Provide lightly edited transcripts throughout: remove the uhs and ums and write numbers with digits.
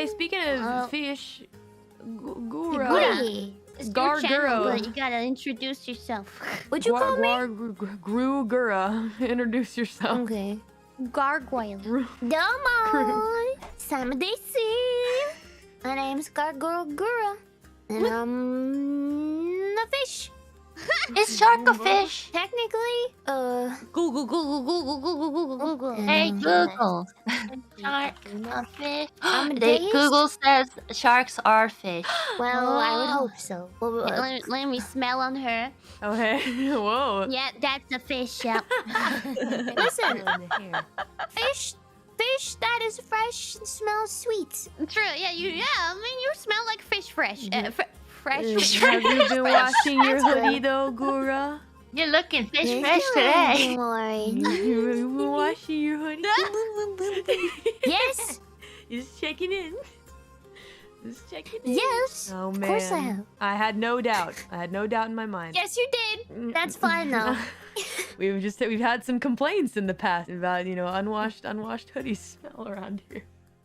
Hey, speaking of fish, Gura. Goody. It's your channel, Garguro. but you gotta introduce yourself. What'd you call me? Gura. Introduce yourself. Okay. Gargoyle. Domo. Samadesi. My name's Gargoyle Gura. And I'm a fish. Is shark a fish? Technically, Google. Hey Google. Shark a fish? I'm a They, deist. Google says sharks are fish. Well, I would hope so. Let me smell on her. Oh, hey. Whoa. Yeah, that's a fish. Yeah. Listen, fish that is fresh and smells sweet. True. Yeah. I mean, you smell like fish fresh. Fresh. Have you been washing your That's good. hoodie though, Gura? You're looking fish Thank fresh you, today. Lori. You been washing your hoodie? Yes, Just checking in. Just checking in. yes. Oh man. Of course I have. I had no doubt. I had no doubt in my mind. Yes, you did. That's fine though. We've had some complaints in the past about unwashed hoodies smell around here.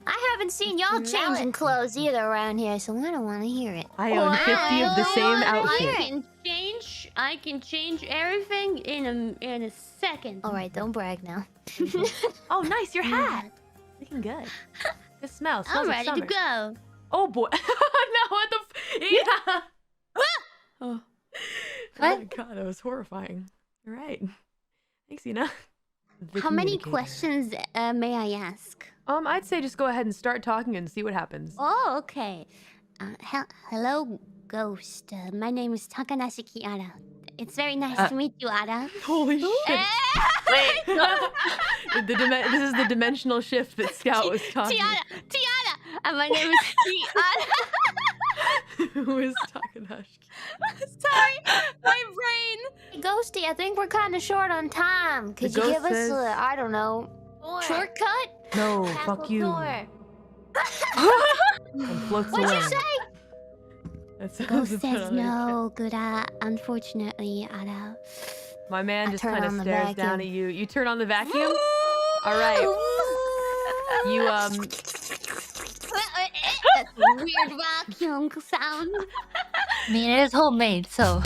I haven't seen y'all changing clothes either around here, so I don't want to hear it. I own 50 of the same outfit. I can change everything in a second. All right, don't brag now. Oh, nice, your hat. Looking good. Good smell. I'm Smells like ready to summer. go. Oh boy. No, what the yeah. Oh. Oh my god, that was horrifying. All right. Thanks, Ina. The How many communicator. questions may I ask? I'd say just go ahead and start talking and see what happens. Oh, okay. Hello, Ghost. My name is Takanashi Kiara. It's very nice to meet you, Ara. Holy shit. Wait. This is the dimensional shift that Scout was talking Tiara! My name is Tiara. Who is Takanashi? Sorry, my brain. Ghosty, I think we're kind of short on time. Could you ghost give us says- I don't know, shortcut? No, Castle fuck you. door. And floats What'd away. you say? That's, Ghost that's says what I- no, Gura. Unfortunately, Ara. My man I just turn kind of on the stares down vacuum. at you. You turn on the vacuum? All right. You That's a weird vacuum sound. I mean, it is homemade, so.